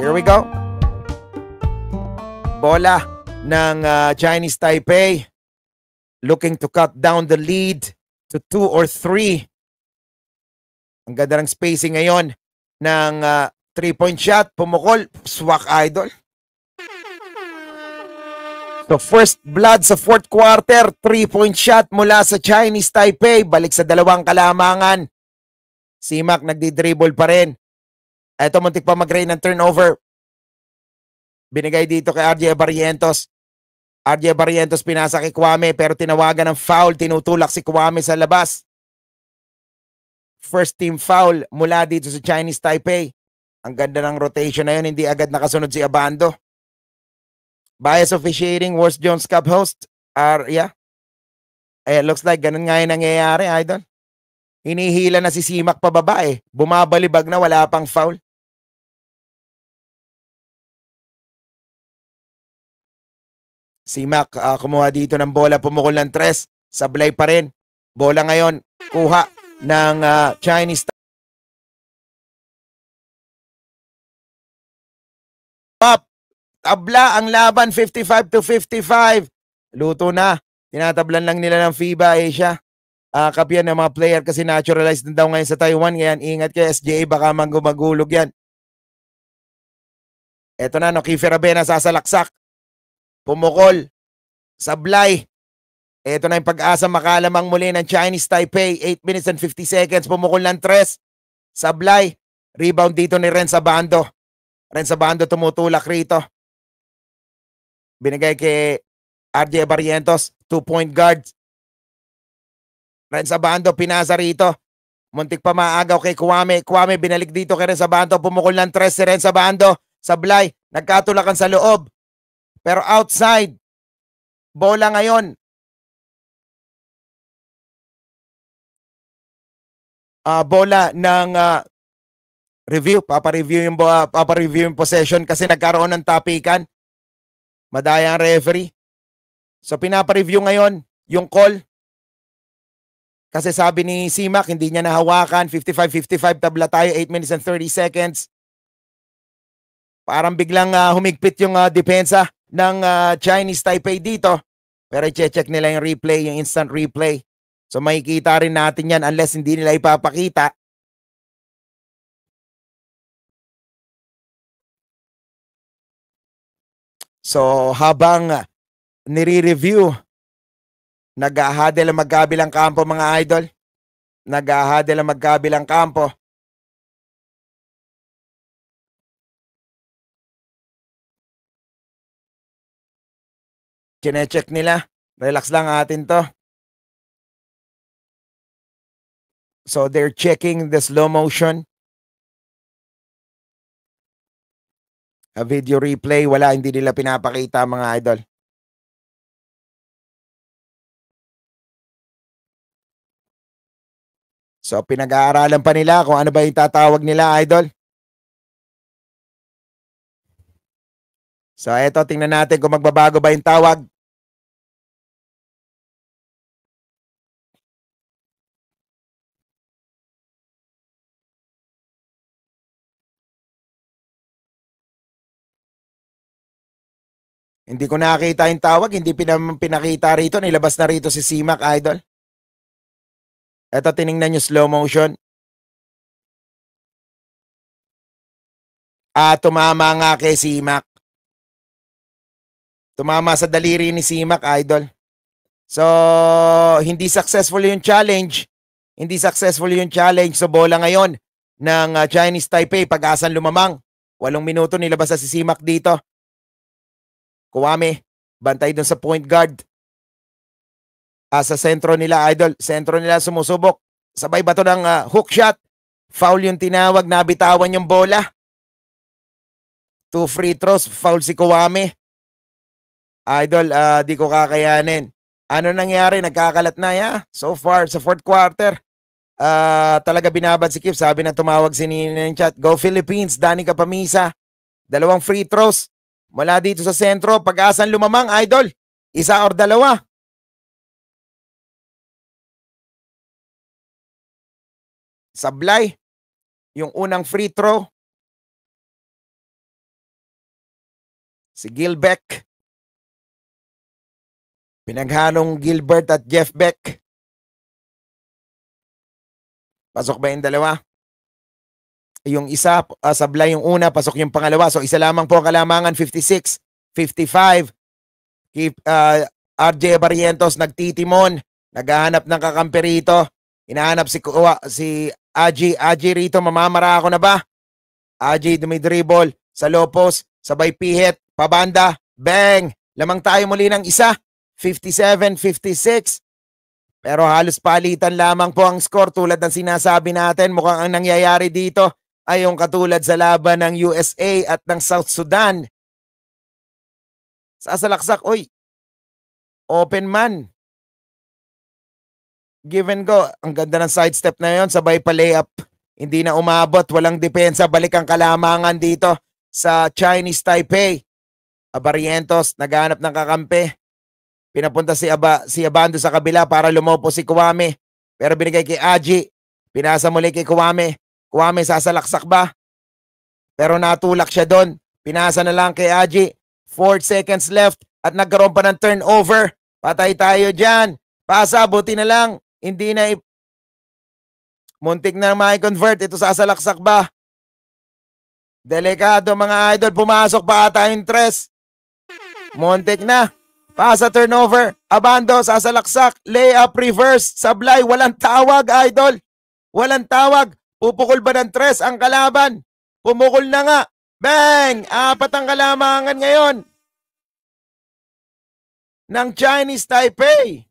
Here we go. Bola ng Chinese Taipei. Looking to cut down the lead to 2 or 3. Ang ganda ng spacing ngayon ng 3-point shot. Pumukol. Swak, idol. So first blood sa fourth quarter. 3-point shot mula sa Chinese Taipei. Balik sa dalawang kalamangan. Si Mac nagdi-dribble pa rin. Ito, muntik pa mag-rain ng turnover. Binigay dito kay RJ Barrientos. RJ Barrientos pinasa kay Kwame pero tinawagan ng foul. Tinutulak si Kwame sa labas. First team foul mula dito sa Chinese Taipei. Ang ganda ng rotation na yun. Hindi agad nakasunod si Abando. Bias officiating, Worst Jones Cup host. Looks like ganun nga yung nangyayari, idol. Hinihila na si Simak pababa eh. Bumabalibag na, wala pang foul. Simak kumuha dito ng bola, pumukol ng 3. Sablay pa rin. Bola ngayon, kuha ng Chinese up. Tabla ang laban, 55-55. Luto na. Tinatablan lang nila ng FIBA Asia. Kapyan ng mga player kasi naturalized na daw ngayon sa Taiwan. Ngayon, ingat kayo SJA, baka magulog yan. Eto na, no, Kiefer Abena sasalaksak. Pumukol. Sablay. Eto na yung pag-asa makalamang muli ng Chinese Taipei. 8 minutes and 50 seconds. Pumukol ng 3. Sablay. Rebound dito ni Renz Abando. Renz Abando tumutulak rito. Binigay kay RJ Barrientos. 2-point guard. Renz Abando pinasa rito. Muntik pa maagaw kay Kwame. Kwame binalik dito kay Renz Abando. Pumukol ng 3 si Renz Abando. Sablay. Nagkatulakan sa loob. Pero outside, bola ngayon. Bola ng review. Papareview yung possession kasi nagkaroon ng tapikan. Madaya ang referee. So pinapareview ngayon yung call. Kasi sabi ni Simak, hindi niya nahawakan. 55-55, tabla tayo. 8 minutes and 30 seconds. Parang biglang humigpit yung depensa ng Chinese Taipei dito. Pero i-check nila yung replay, yung instant replay. So makikita rin natin yan unless hindi nila ipapakita. So habang nire-review, nag-ahadel ang magkabilang kampo mga idol. Nag-ahadel ang magkabilang kampo. Kine-check nila. Relax lang atin to. So they're checking the slow motion. A video replay, wala, hindi nila pinapakita mga idol. So pinag-aaralan pa nila kung ano ba yung tatawag nila, idol. So eto, tingnan natin kung magbabago ba yung tawag. Hindi ko nakita yung tawag, hindi pinakita rito, nilabas na rito si Simak, idol. Eto, tiningnan nyo slow motion. Tumama nga kay Simak. Tumama sa daliri ni Simak, idol. So, hindi successful yung challenge. Hindi successful yung challenge. So, bola ngayon ng Chinese Taipei, pag-asang lumamang. 8 minuto, nilabas na si Simak dito. Kwame, bantay dun sa point guard. Sa sentro nila, idol. Sentro nila sumusubok. Sabay ba to ng hook shot? Foul yung tinawag, nabitawan yung bola. 2 free throws, foul si Kwame. Idol, di ko kakayanin. Ano nangyari? Nagkakalat na ya. So far, sa fourth quarter, talaga binabad si Kip. Sabi na tumawag si Nina ng chat. Go Philippines, Dani Kapamisa. 2 free throws. Mula dito sa sentro, pag-asang lumamang, idol. 1 or 2. Sablay. Yung unang free throw. Si Gil Beck. Pinaghalong Gilbert at Jeff Beck. Pasok ba yung dalawa? Yung isa, sablay yung una, pasok yung pangalawa. So isa lamang po ang kalamangan, 56, 55. RJ Barrientos nagtitimon, naghahanap ng kakampi rito. Hinahanap si Aji. Aji rito, mamamara ako na ba? Aji dumidribble sa low post, sabay pihit, pabanda, bang! Lamang tayo muli ng isa, 57, 56. Pero halos palitan lamang po ang score tulad ng sinasabi natin. Mukhang ang nangyayari dito ay yung katulad sa laban ng USA at ng South Sudan. Sasalaksak, oy. Open man. Give and go. Ang ganda ng sidestep na yon, sabay pa layup. Hindi na umabot, walang depensa. Balik ang kalamangan dito sa Chinese Taipei. Barrientos, naghahanap ng kakampi. Pinapunta si Abando sa kabila para lumopo si Kwame. Pero binigay kay Aji. Pinasa muli kay Kwame. Kwame, sasalaksak ba? Pero natulak siya doon. Pinasa na lang kay Aji. 4 seconds left at nagkaroon pa ng turnover. Patay tayo dyan. Pasa, buti na lang. Hindi na muntik na ma-convert. Ito sasalaksak ba? Delikado mga idol. Pumasok pa ata yung tres. Muntik na. Pasa, turnover. Abando, sasalaksak. Layup, reverse. Sablay. Walang tawag, idol. Walang tawag. Pupukol ba ng tres ang kalaban? Pumukol na nga. Bang! 4 ang kalamangan ngayon ng Chinese Taipei.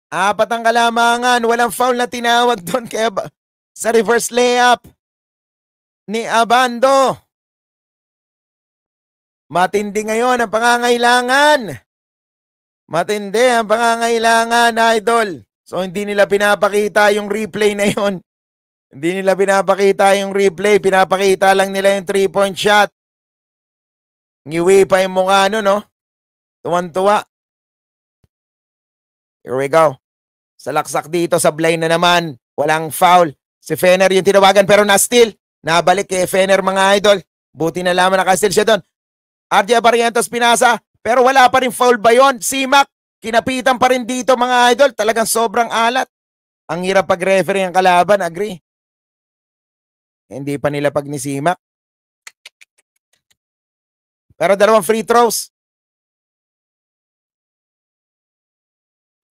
4 ang kalamangan. Walang foul na tinawag doon kaya sa reverse layup ni Abando. Matindi ngayon ang pangangailangan. Matindi ang pangangailangan, idol. So hindi nila pinapakita yung replay na yon. Hindi nila pinapakita yung replay. Pinapakita lang nila yung 3-point shot. Ngiwi pa yung mukha no? Tuwan-tuwa. Here we go. Salaksak dito sa blind na naman. Walang foul. Si Fener yung tinawagan pero na-steal. Nabalik kay Fener mga idol. Buti na lamang naka-steal siya doon. RJ Barrientos pinasa. Pero wala pa rin foul ba yun? Simak. Kinapitan pa rin dito mga idol. Talagang sobrang alat. Ang hirap pag-referee ang kalaban. Agree. Hindi pa nila pag ni Simak. Pero 2 free throws.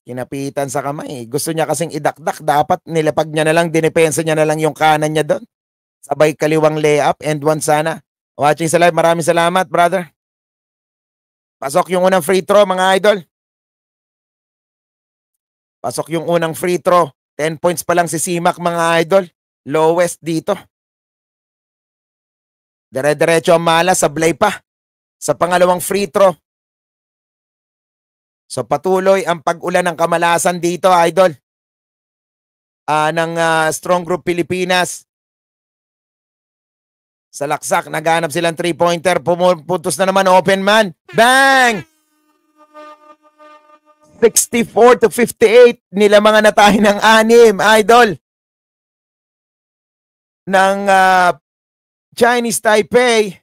Kinapitan sa kamay. Gusto niya kasing idakdak. Dapat nilapag niya na lang. Dinepensa niya na lang yung kanan niya doon. Sabay kaliwang layup. And one sana. Watching sa live. Maraming salamat, brother. Pasok yung unang free throw, mga idol. Pasok yung unang free throw. 10 points pa lang si Simak, mga idol. Lowest dito. Dire-diretso ang malas. Sablay pa. Sa pangalawang free throw. So patuloy ang pag-ulan ng kamalasan dito, idol. Ng Strong Group Pilipinas. Sa laksak, naghanap silang 3-pointer. Pumupuntos na naman, open man. Bang! 64-58. Nila mga natay ng 6, idol. Ng Chinese Taipei.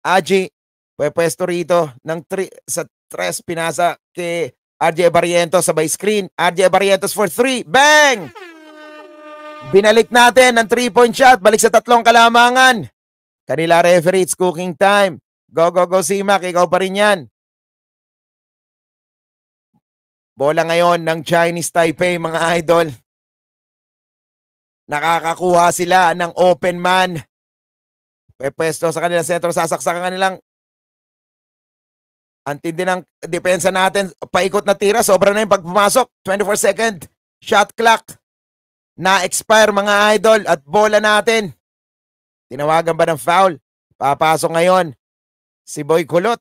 Aji, pwesto rito ng sa 3, pinasa kay RJ Barrientos sabay screen. RJ Barrientos for 3. Bang! Binalik natin ang 3-point shot. Balik sa 3 kalamangan. Kanila referee, it's cooking time. Go, go, go, Simak. Ikaw pa rin yan. Bola ngayon ng Chinese Taipei, mga idol. Nakakakuha sila ng open man. Pwesto sa kanilang sentro, sasaksakan kanilang. Antindi ng depensa natin. Paikot na tira, sobra na yung pagpumasok. 24-second shot clock. Na-expire, mga idol, at bola natin. Tinawagan ba ng foul? Papasok ngayon si Boy Kulot.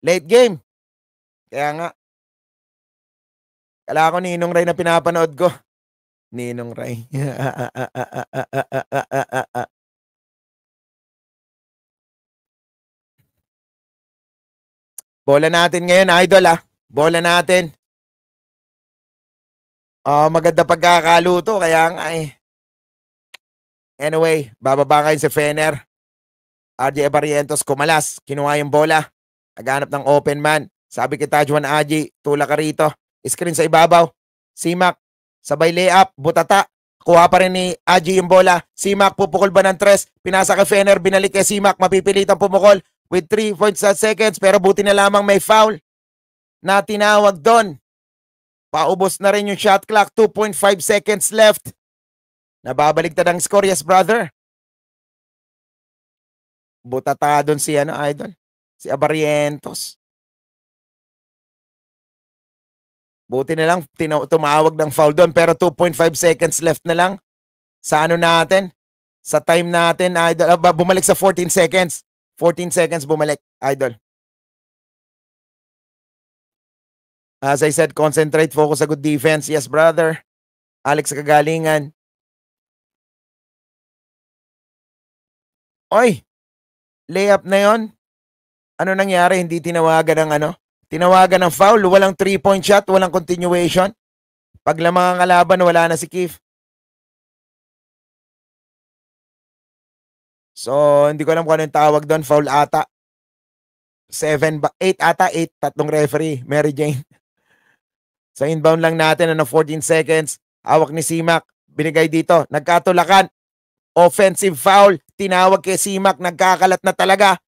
Late game. Kaya nga. Kala ko Ninong Ray na pinapanood ko. Ninong Ray. Bola natin ngayon, idol Bola natin. Maganda pagkakaluto, kaya nga Anyway, bababa kayo si Fener. RJ Barrientos kumalas, kinuha yung bola. Naghanap ng open man. Sabi kay Tajuan Aji, tula ka rito. Screen sa ibabaw. Simak, sabay layup, butata. Kuha pa rin ni Aji yung bola. Simak, pupukol ba ng 3? Pinasa kay Fener, binalik kay Simak. Mapipilitang pumukol with 3.7 seconds. Pero buti na lamang may foul na tinawag doon. Paubos na rin yung shot clock. 2.5 seconds left. Nababaligtad ang score, yes brother. Butata doon si idol. Si Abarrientos. Buti na lang tumawag ng foul doon pero 2.5 seconds left na lang sa natin. Sa time natin, idol. Bumalik sa 14 seconds. 14 seconds bumalik, idol. As I said, concentrate, focus sa good defense. Yes, brother. Alex Kagalingan. Oy! Layup na yon. Ano nangyari? Hindi tinawagan ng Tinawagan ng foul. Walang 3-point shot. Walang continuation. Pag lamang ang kalaban, wala na si Keith. So, hindi ko alam kung anong tawag doon. Foul ata. 8 ata. 8. Tatlong referee. Mary Jane. Sa inbound lang natin, 14 seconds. Hawak ni Simak. Binigay dito. Nagkatulakan. Offensive foul. Tinawag kay Simak. Nagkakalat na talaga.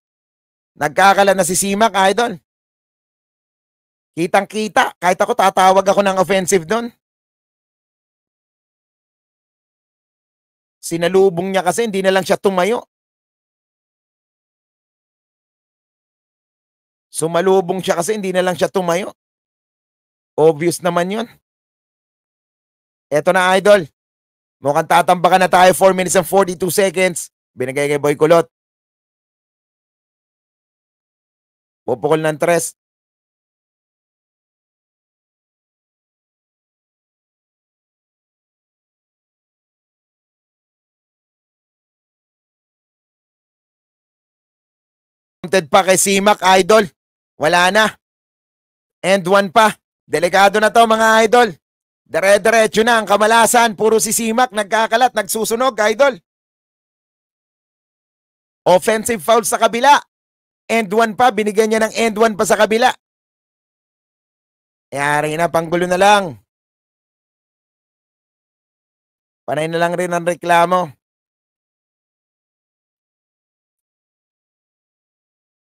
Nagkakalat na si Simak, idol. Kitang-kita. Kahit ako tatawag ako ng offensive doon. Sinalubong niya kasi hindi na lang siya tumayo. Sumalubong siya kasi hindi na lang siya tumayo. Obvious naman yun. Eto na, idol. Mukhang tatambakan na tayo. 4 minutes and 42 seconds. Binigay kay Boy Kulot. Pupukol ng 3. Counted pa kay Simak, idol. Wala na. And 1 pa. Delikado na to, mga idol. Dire-diretso na ang kamalasan. Puro si Simak nagkakalat, nagsusunog, idol. Offensive foul sa kabila. End 1 pa. Binigyan niya ng end 1 pa sa kabila. Yari na, panggulo na lang. Panay na lang rin ang reklamo.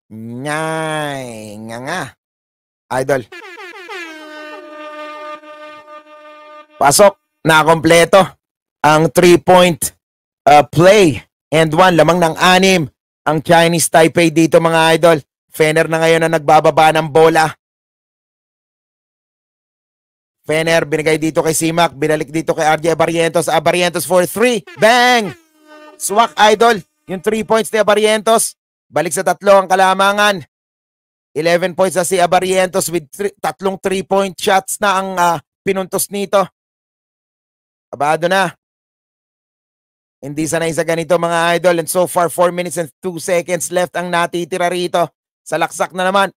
Nyay, nga. Idol. Pasok, nakakompleto ang 3-point play. And 1, lamang ng 6 ang Chinese Taipei dito, mga idol. Fener na ngayon na nagbababa ng bola. Fener, binigay dito kay Simak. Binalik dito kay RJ Barrientos. Barrientos for 3. Bang! Swak, idol. Yung 3 points ni Barrientos. Balik sa 3 ang kalamangan. 11 points na si Barrientos with 3 3-point shots na ang pinuntos nito. Abado na. Hindi sanay sa ganito, mga idol. And so far, 4 minutes and 2 seconds left ang natitira rito. Sa laksak na naman.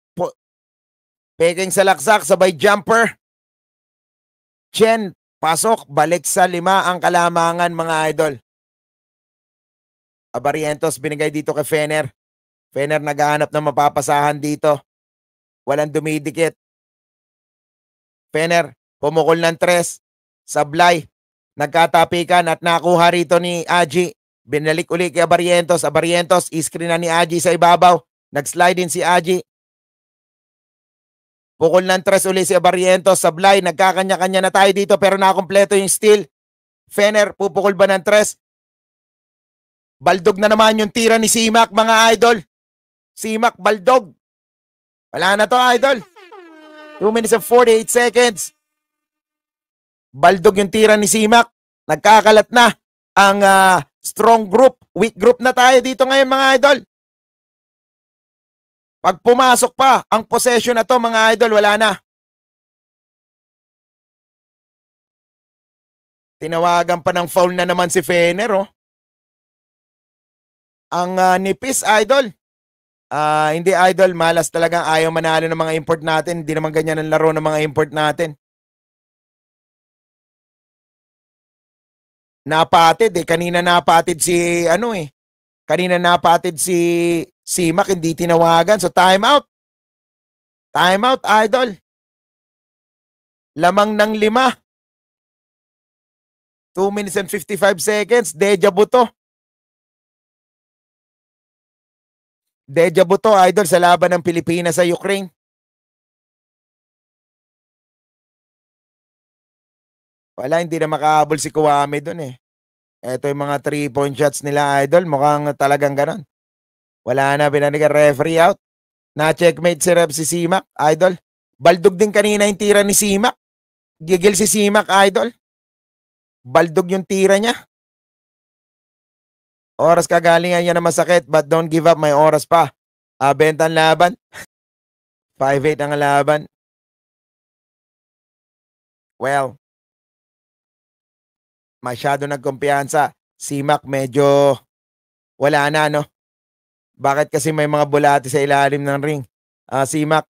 Peking sa laksak, sabay jumper. Chen, pasok. Balik sa 5 ang kalamangan, mga idol. Barrientos binigay dito kay Fener. Fener naghahanap ng mapapasahan dito. Walang dumidikit. Fener, pumukol ng 3. Sablay. Nagkatapikan at nakuha rito ni Aji. Binalik uli kay Barrientos. Barrientos, iskrin na ni Aji sa ibabaw. Nag-slide din si Aji. Pukol ng 3 uli si Barrientos. Sablay, nagkakanya-kanya na tayo dito pero nakakompleto yung steal. Fener, pupukol ba ng 3? Baldog na naman yung tira ni Simak, mga idol. Simak, baldog. Wala na to, idol. 2 minutes and 48 seconds. Baldog yung tira ni Simak. Nagkakalat na ang strong group. Weak group na tayo dito ngayon, mga idol. Pag pumasok pa ang possession na to, mga idol, wala na. Tinawagan pa ng foul na naman si Fener, oh. Ang nipis, idol. Hindi, idol. Malas talagang ayaw manalo ng mga import natin. Hindi naman ganyan ang laro ng mga import natin. Napatid eh. Kanina napatid si Kanina napatid si Simak, hindi tinawagan. So time out. Time out, idol. Lamang ng 5. 2 minutes and 55 seconds. Deja vu to. Deja vu to, idol, sa laban ng Pilipinas sa Ukraine. Wala, hindi na makahabol si Kuwame dun eh. Ito yung mga 3-point shots nila, idol. Mukhang talagang ganon. Wala na, binanigan referee out. Na-checkmate si Simak, idol. Baldog din kanina yung tira ni Simak. Gigil si Simak, idol. Baldog yung tira niya. Oras kagalingan niya na masakit, but don't give up, may oras pa. Benta ang laban. 5-8 ang laban. Well, masyado nagkumpiyansa. Simak medyo wala na, no? Bakit kasi may mga bulati sa ilalim ng ring? Simak,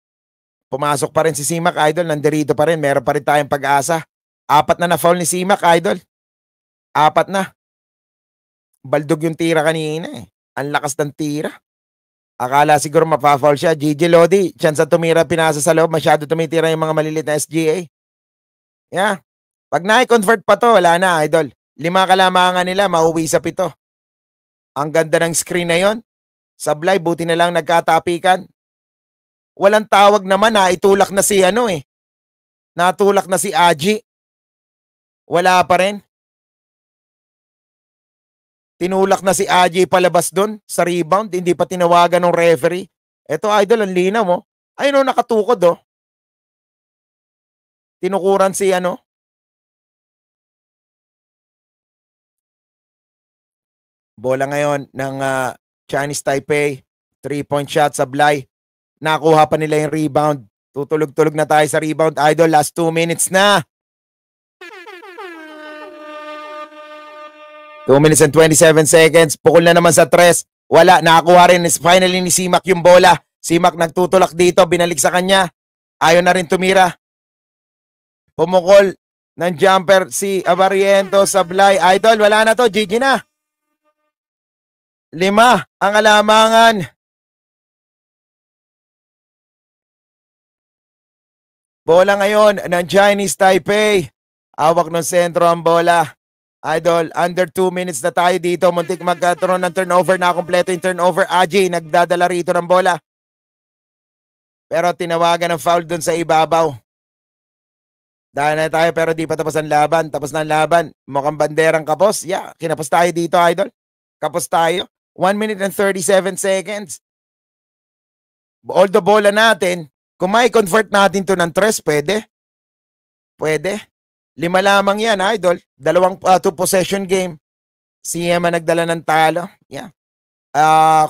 pumasok pa rin si Simak, idol. Nandirito pa rin. Meron pa rin tayong pag-asa. 4 na na-foul ni Simak, idol. 4 na. Baldog yung tira kanina eh. Ang lakas ng tira. Akala siguro mapafoul siya. Gigi Lodi, chance sa tumira, pinasa sa loob. Masyado tumitira yung mga malilit na SGA. Yeah. Pag na-convert pa to, wala na, idol. 5 kalamangan nila, mauwi sa 7. Ang ganda ng screen na yon. Sablay, buti na lang nagkatapikan. Walang tawag naman, itulak na si natulak na si Aji. Wala pa rin. Tinulak na si Aji palabas dun sa rebound, hindi pa tinawagan ng referee. Ito, idol, ang linaw mo. Ayun, nakatukod, oh. Tinukuran si bola ngayon ng Chinese Taipei. 3-point shot, Sablay. Nakuha pa nila yung rebound. Tutulog-tulog na tayo sa rebound. Idol, last 2 minutes na. 2 minutes and 27 seconds. Pukol na naman sa 3. Wala, nakakuha rin. Finally ni Simak yung bola. Simak nagtutulak dito, binalik sa kanya. Ayaw na rin tumira. Pumukol ng jumper si Abariento, Sablay. Idol, wala na to. GG na. 5 ang alamangan. Bola ngayon ng Chinese Taipei. Awak ng sentro ang bola. Idol, under 2 minutes na tayo dito. Muntik magkataroon ng turnover. Nakompleto yung turnover. Aji, nagdadala rito ng bola. Pero tinawagan ng foul dun sa ibabaw. Dahil na tayo pero di pa tapos ang laban. Tapos na ang laban. Mukhang banderang kapos. Yeah, kinapos tayo dito, idol. Kapos tayo. 1 minute and 37 seconds. Although bola natin, kung may convert natin to ng 3, pwede. Pwede. 5 lamang yan, idol. 2-possession game. Si Yema nagdala ng talo. Yeah.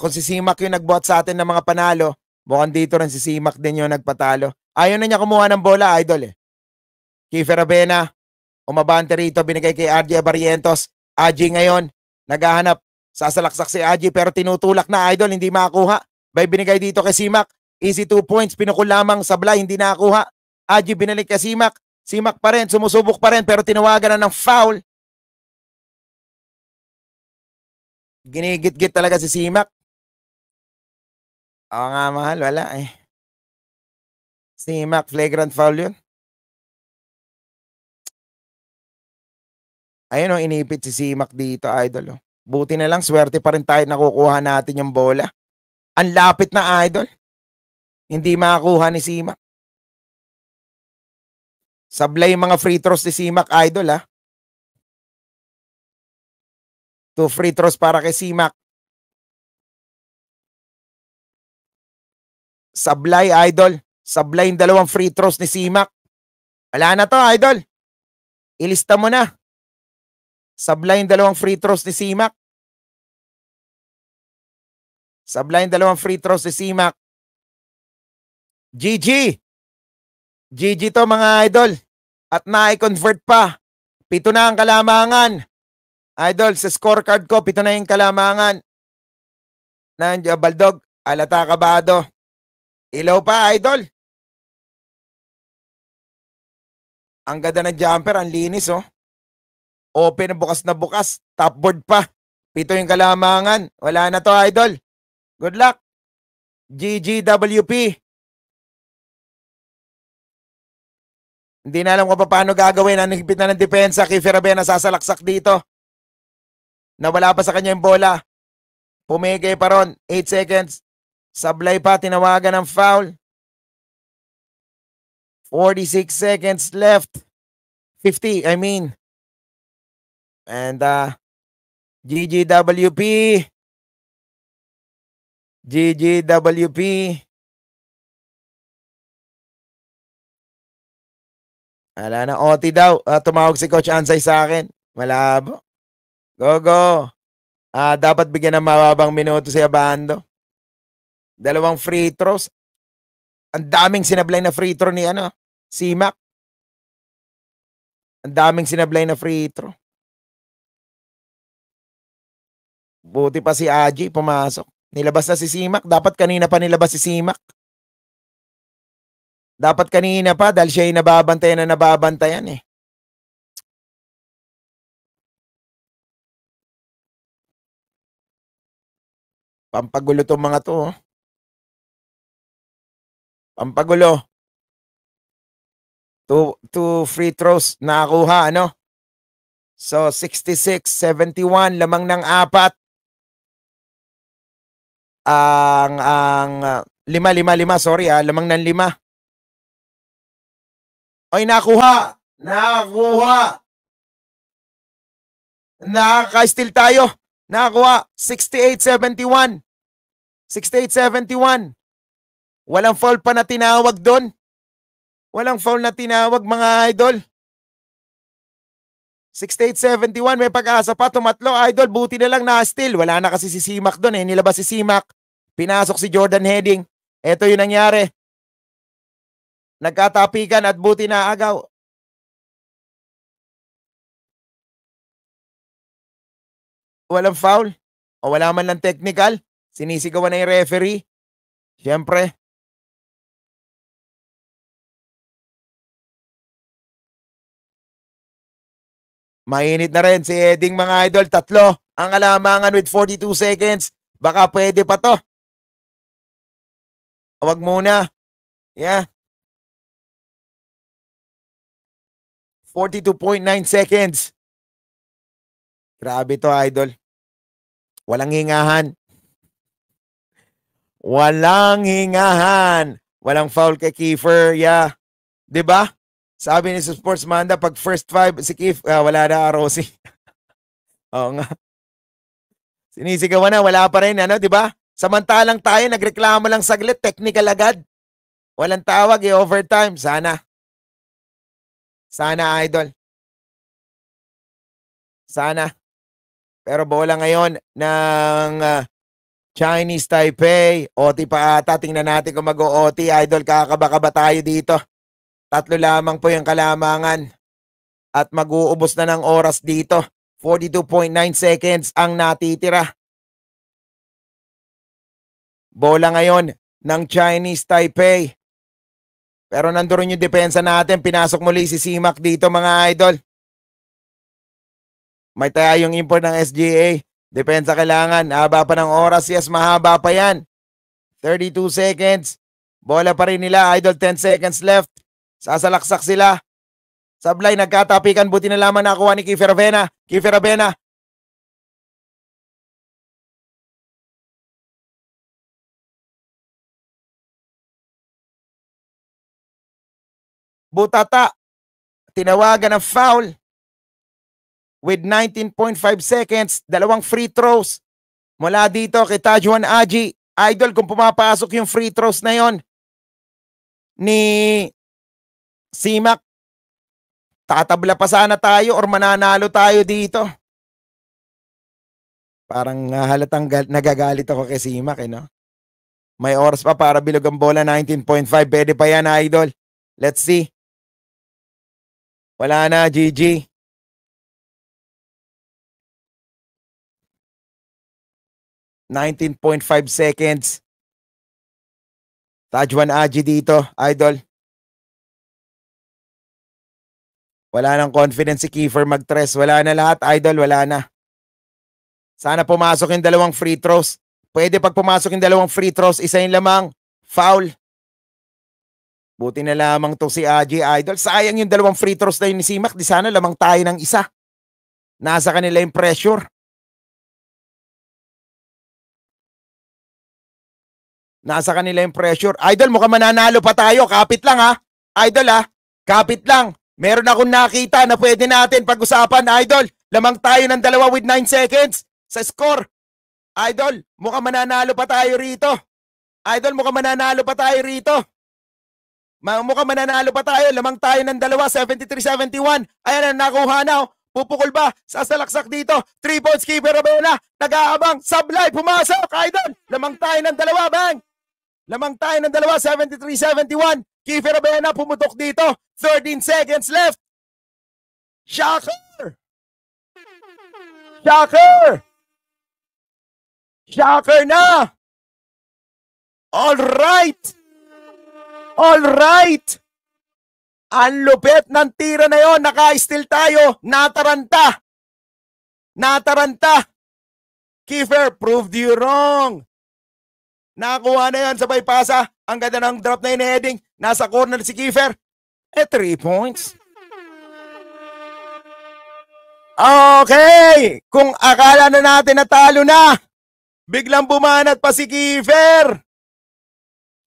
Kung si Simak yung nagbuhat sa atin ng mga panalo, mukhang dito rin si Simak din yung nagpatalo. Ayaw na niya kumuha ng bola, idol eh. Kiefer Abena, umabante rito, binigay kay RJ Barrientos. Aji ngayon, naghahanap. Sasalaksak si Aji pero tinutulak na, idol, hindi makakuha. By binigay dito kay Simak. Easy 2 points, pinukul lamang, Sablay, hindi nakakuha. Aji binalik kay Simak. Simak pa rin, sumusubok pa rin pero tinawagan na ng foul. Ginigit-git talaga si Simak. Oo nga, mahal, wala eh. Simak, flagrant foul yun. Ayun, inipit si Simak dito, idol. Buti na lang, swerte pa rin tayo nakukuha natin yung bola. Ang lapit na, idol. Hindi makakuha ni Simak. Sablay mga free throws ni Simak, idol, 2 free throws para kay Simak. Sablay, idol. Sablay yung 2 free throws ni Simak. Wala na to, idol. Ilista mo na. Sablay yung 2 free throws ni Simak. Sablay yung 2 free throws ni Simak. GG. GG to mga idol. At na-convert pa. 7 na ang kalamangan. Idol, sa scorecard ko, 7 na yung kalamangan. Nandiyo, Baldog, Alata Kabado. Ilaw pa, idol. Ang ganda ng jumper, ang linis, oh. Open, bukas na bukas. Top board pa. Pito yung kalamangan. Wala na to, idol. Good luck. GGWP. Hindi na alam kung paano gagawin. Ang higpit na ng depensa. Kiefer Avena sasalaksak dito. Nawala pa sa kanya yung bola. Pumigay pa ron. 8 seconds. Sablay pa. Tinawagan ng foul. 46 seconds left. 50, I mean. And GGWP. GGWP. Ala na, OT daw. Tumawag si Coach Ansay sa akin. Malabo. Go. Dapat bigyan ng mababang minuto si Abando. 2 free throws. Ang daming sinablay na free throw ni Simak. Ang daming sinablay na free throw. Buti pa si Aji pumasok. Nilabas na si Simak. Dapat kanina pa nilabas si Simak. Dapat kanina pa dahil siya yung nababantayan eh. Pampagulo tong mga to. Pampagulo. 2 free throws nakakuha, So, 66-71, lamang ng 4. Ang 5, sorry lamang ng 5. Oy, nakuha! Nakaka-steal tayo. Nakakuha. 68-71. 68-71. Walang foul pa na tinawag doon. Walang foul na tinawag, mga idol. 68-71. May pag-asa pa. Tumatlo, idol. Buti na lang na-steal. Wala na kasi si Simak doon eh. Nilabas si Simak. Pinasok si Jordan Heading. Ito yung nangyari. Nagkatapikan at buti na agaw. Walang foul. O wala man lang technical. Sinisigawan na yung referee. Siyempre. Mainit na rin si Heading, mga idol. 3 ang kalamangan with 42 seconds. Baka pwede pa to. Huwag muna. Yeah. 42.9 seconds. Grabe to, idol. Walang hingahan. Walang foul kay Kiefer. Yeah. 'Di ba? Sabi ni Sports Manda, pag first 5 si Kiefer, wala na Rossi. Oo nga. Sinisigawan na, wala pa rin, 'di ba? Samantalang tayo nagreklamo lang saglit, technical agad. Walang tawag, overtime. Sana, idol. Sana. Pero bola ngayon ng Chinese Taipei. OT pa ata. Tingnan natin kung mag-OT. Idol, kakaba ba tayo dito? 3 lamang po yung kalamangan. At mag-uubos na ng oras dito. 42.9 seconds ang natitira. Bola ngayon ng Chinese Taipei. Pero nandoon yung depensa natin. Pinasok muli si Simak dito, mga idol. May tayong import ng SGA. Depensa kailangan. Haba pa ng oras. Yes, mahaba pa yan. 32 seconds. Bola pa rin nila, idol. 10 seconds left. Sasalaksak sila. Sablay, nagkatapikan. Buti na lamang nakuha ni Kiefer Avena. Kiefer Avena. Butata. Tinawagan ng foul. With 19.5 seconds. 2 free throws. Mula dito kay Tajuan Aji. Idol, kung pumapasok yung free throws na yon ni Simak, tatabla pa sana tayo or mananalo tayo dito. Parang halatang nagagalit ako kay Simak, no? May oras pa para bilog ang bola, 19.5. Pwede pa yan, idol. Let's see. Wala na, GG. .5 seconds. Tajuan Aji dito, idol. Wala nang confidence si Kiefer mag-tres. Wala na lahat, idol. Wala na. Sana pumasok yung dalawang free throws. Pwede pag pumasok yung dalawang free throws, isa yung lamang, foul. Buti na lamang to si AJ Idol. Sayang yung dalawang free throws na yun ni Simak. Di sana lamang tayo ng isa. Nasa kanila yung pressure. Nasa kanila yung pressure. Idol, mukhang mananalo pa tayo. Kapit lang ha. Idol ha. Kapit lang. Meron akong nakita na pwede natin pag-usapan, Idol. Lamang tayo ng dalawa with 9 seconds sa score. Idol, mukhang mananalo pa tayo rito. Idol, mukhang mananalo pa tayo rito. Mukhang mananalo pa tayo. Lamang tayo ng dalawa, 73-71. Ayan na, nakuha na. Pupukol ba? Sasalaksak dito. 3 points, keeper Rabena. Nag-aabang. Sablay, pumasok. Idol, lamang tayo ng dalawa, bang. Lamang tayo ng dalawa, 73-71. Kiefer Rabena pumutok dito. 13 seconds left. Shocker! Shocker! Shocker na! All right! All right! Ang lupit ng tira na yon. Naka-steal tayo. Nataranta. Nataranta. Kiefer, proved you wrong. Nakakuha na yan, sabay pasa. Ang ganda ng drop na yun, heading. Nasa corner si Kiefer. 3 points. Okay. Kung akala na natin na talo na, biglang bumanat pa si Kiefer.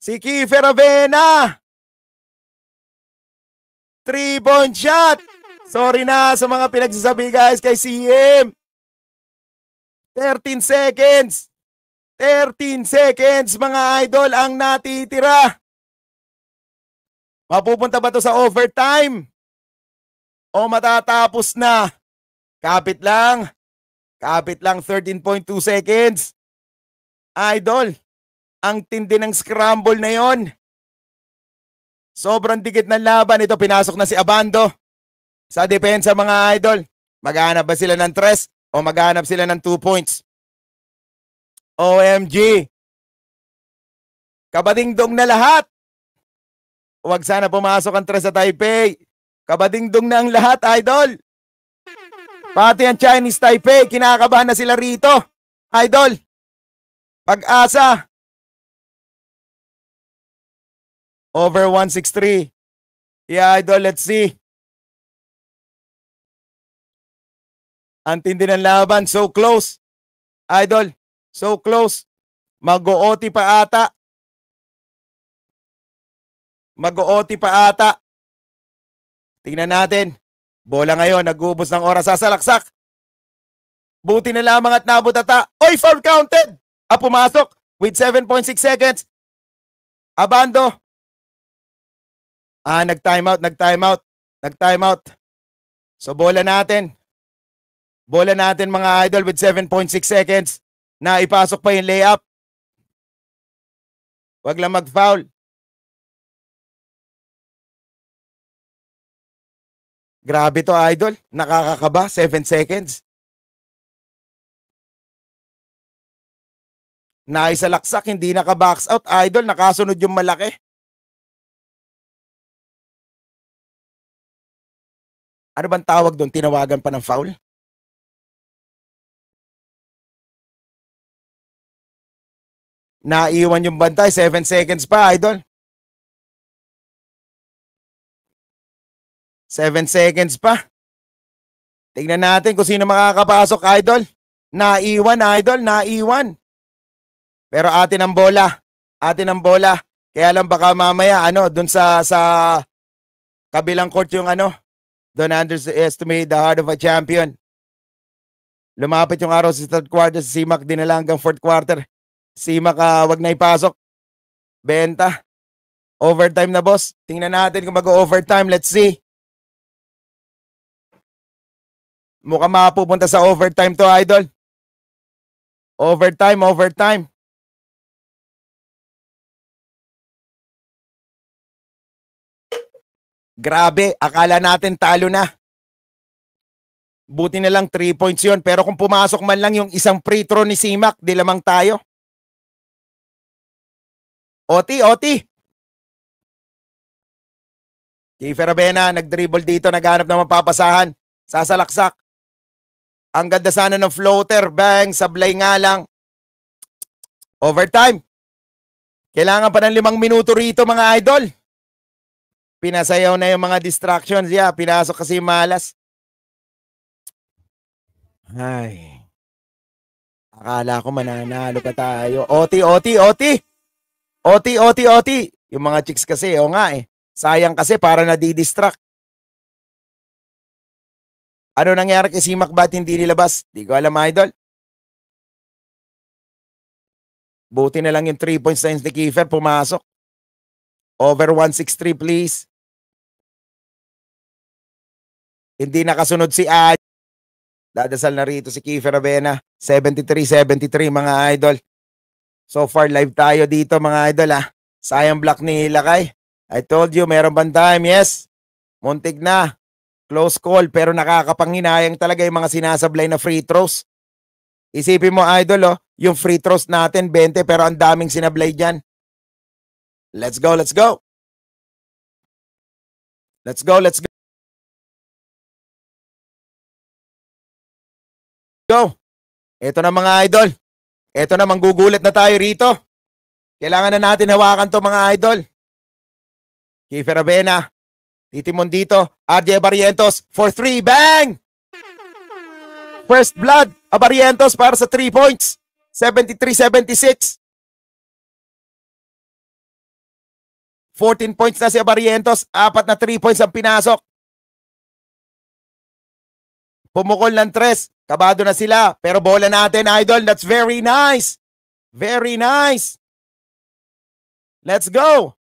Si Kiefer Rabena. 3-point shot. Sorry na sa mga pinagsasabi guys kay CM. 13 seconds. 13 seconds mga idol ang natitira. Mapupunta ba to sa overtime? O matatapos na? Kapit lang. Kapit lang, 13.2 seconds. Idol, ang tindi ng scramble na yon. Sobrang dikit ng laban. Ito, pinasok na si Abando. Sa depensa mga idol, maghanap ba sila ng 3 o maghanap sila ng 2 points? OMG. Kabadingdong na lahat. Huwag sana pumasok ang 3 sa Taipei. Kabadingdong na ang lahat, idol. Pati ang Chinese Taipei, kinakabahan na sila rito. Idol. Pag-asa. Over 163. Yeah, idol, let's see. Ang tindi ng laban, so close. Idol, so close. Mag-OT pa ata. Mag-OT pa ata. Tingnan natin. Bola ngayon, nag-uubos ng oras, sasalaksak. Buti na lamang at nabot ata. Oy, foul counted! Pumasok with 7.6 seconds. Abando. Nag-timeout, nag-timeout. Nag-timeout. So, bola natin. Bola natin mga idol with 7.6 seconds. Na ipasok pa yung layup. Wag lang mag-foul. Grabe to idol. Nakakakaba. 7 seconds. Naisalaksak. Hindi naka-box out. Idol, nakasunod yung malaki. Ano bang tawag doon? Tinawagan pa ng foul? Naiwan yung bantay. 7 seconds pa, idol. 7 seconds pa. Tingnan natin kung sino makakapasok, idol. Naiwan, idol. Naiwan. Pero atin ang bola. Atin ang bola. Kaya lang baka mamaya, dun sa kabilang court yung don't underestimate the heart of a champion. Lumapit yung araw sa 3rd quarter. Si Simak dinala hanggang 4th quarter. Simak, wag na ipasok. Benta. Overtime na, boss. Tingnan natin kung mag-overtime. Let's see. Mukhang mapupunta sa overtime to, idol. Overtime, overtime. Grabe, akala natin talo na. Buti na lang 3 points yun. Pero kung pumasok man lang yung isang free throw ni Simak, di lamang tayo. OT, OT. Kiefer Rabena, nag-dribble dito, naghanap ng mapapasahan. Sasalaksak. Ang ganda sana ng floater. Bang, sablay nga lang. Overtime. Kailangan pa ng 5 minuto rito mga idol. Pinasayaw na yung mga distractions. Yeah, pinasok kasi malas. Ay. Akala ko mananalo pa tayo. OT, OT, OT. OT, OT, OT. Yung mga chicks kasi, o nga eh. Sayang kasi para nadidistract. Ano nangyari kay Simak, ba't hindi nilabas? Di ko alam, idol. Buti na lang yung 3 points na ni Kiefer pumasok. Over 163 please. Hindi nakasunod si Aj. Dadasal na rito si Kiefer Avena. 73-73 mga idol. So far live tayo dito mga idol ah. Sayang block ni Lakay. I told you meron bang time? Yes. Muntik na. Close call pero nakakapanghinayang talaga yung mga sinasablay na free throws. Isipin mo idol oh, yung free throws natin 20 pero ang daming sinablay dyan. Let's go, let's go. Let's go, let's go. Go. Ito na mga idol. Ito na, manggugulat na tayo rito. Kailangan na natin hawakan to mga idol. Kiefer Avena. Titimon dito. RJ Barrientos for 3. Bang! First blood. Barrientos para sa 3 points. 73-76. 14 points na si Barrientos. 4 na 3 points ang pinasok. Pumukol ng 3. Kabado na sila. Pero bola natin, idol. That's very nice. Very nice. Let's go.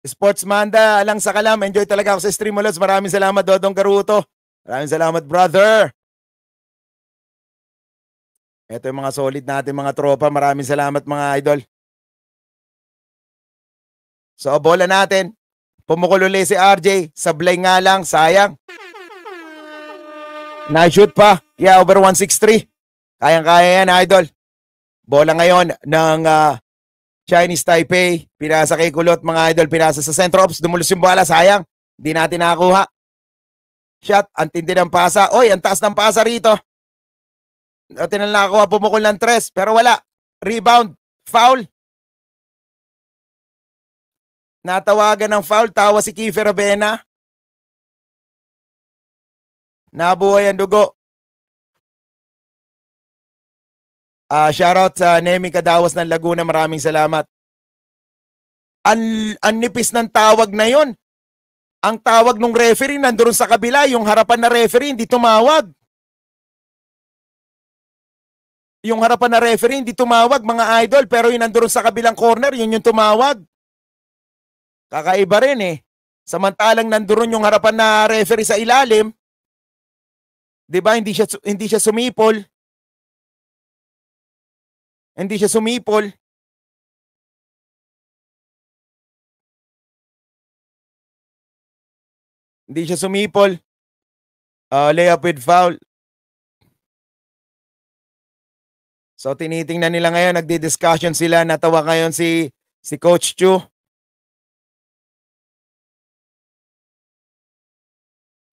Sportsmanda lang sa kalam. Enjoy talaga ako sa stream mo, Lods. Maraming salamat, Dodong Garuto. Maraming salamat, brother. Ito yung mga solid natin, mga tropa. Maraming salamat, mga idol. So, bola natin. Pumukul uli si RJ. Sablay nga lang. Sayang. Na-shoot pa. Yeah, over 163. Kayang-kaya yan, idol. Bola ngayon ng Chinese Taipei. Pinasa kay Kulot, mga idol. Pinasa sa center ops. Dumulos yung bola. Sayang. Hindi natin nakakuha. Shot. Ang tindi ng pasa. Oy, ang taas ng pasa rito. Natin na nakakuha. Pumukul ng 3. Pero wala. Rebound. Foul. Natawagan ng foul. Tawa si Kiefer Avena. Nabuhay ang dugo. Shoutout sa Nemi Kadawas ng Laguna. Maraming salamat. Ang nipis ng tawag na yon. Ang tawag ng referee nandoon sa kabila. Yung harapan na referee hindi tumawag. Yung harapan na referee hindi tumawag, mga idol. Pero yung nandoon sa kabilang corner, yun yung tumawag. Kakaiba rin eh. Samantalang nandoon yung harapan na referee sa ilalim. Diba? Hindi siya sumipol. Hindi siya sumipol. Hindi siya sumipol. Layup with foul. So tinitingnan nila ngayon, nagdi-discussion sila. Natawa ngayon si Coach Chu.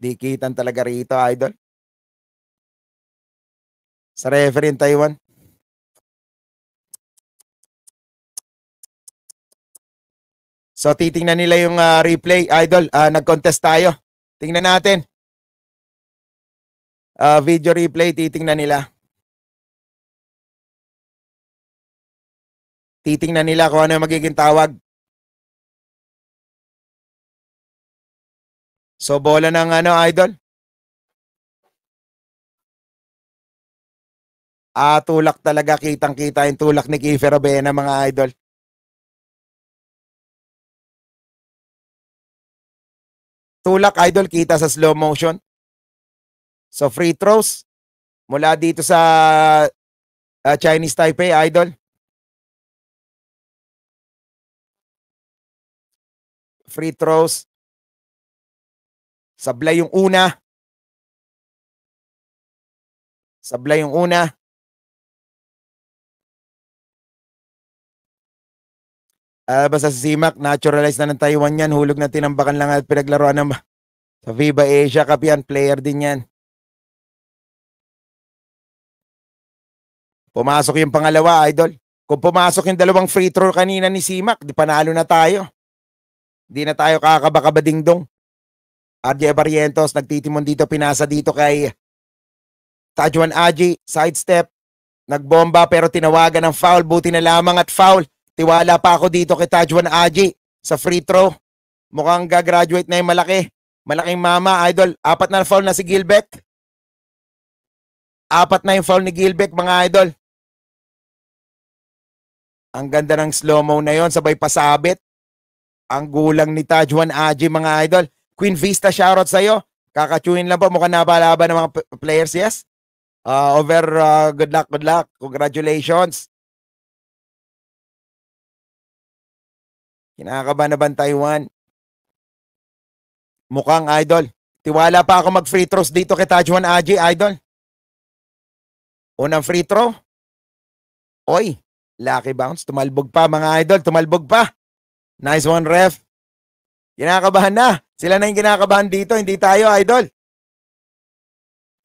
Dikitan talaga rito, idol. Sa referee in Taiwan. So titingnan nila yung replay, idol. Nag-contest tayo. Tingnan natin. Video replay, titingnan nila. Titingnan nila kung ano yung magiging tawag. So bola ng idol. Tulak talaga. Kitang-kita yung tulak ni Kiefer Avena, mga idol. Tulak, idol, kita sa slow motion. So free throws mula dito sa Chinese Taipei, idol. Free throws. Sablay yung una. Sablay yung una. Basta si Simak, naturalize na ng Taiwan yan. Hulog na tinambakan lang at pinaglaruan ng sa FIBA Asia Cup yan. Player din yan. Pumasok yung pangalawa, Idol. Kung pumasok yung dalawang free throw kanina ni Simak, di panalo na tayo. Di na tayo kakabakabadingdong. RJ Barrientos, nagtitimon dito, pinasa dito kay Tajuan Aji, sidestep. Nagbomba pero tinawagan ng foul. Buti na lamang at foul. Tiwala pa ako dito kay Tajuan Aji sa free throw. Mukhang gagraduate na yung malaki. Malaking mama, Idol. 4 na foul na si Gilbeck. 4 na yung foul ni Gilbeck, mga Idol. Ang ganda ng slow-mo na yon, sabay pasabit. Ang gulang ni Tajuan Aji, mga Idol. Queen Vista, shoutout sa'yo. Kakatuin lang po, mukhang napalaban ng mga players, yes? Good luck. Congratulations. Kinakabahan na ba ang Taiwan? Mukhang, Idol. Tiwala pa ako mag-free throws dito kay Tajuan Aji, Idol. Unang free throw. Oy, lucky bounce. Tumalbog pa, mga Idol. Tumalbog pa. Nice one, ref. Kinakabahan na. Sila na yung kinakabahan dito, hindi tayo, Idol.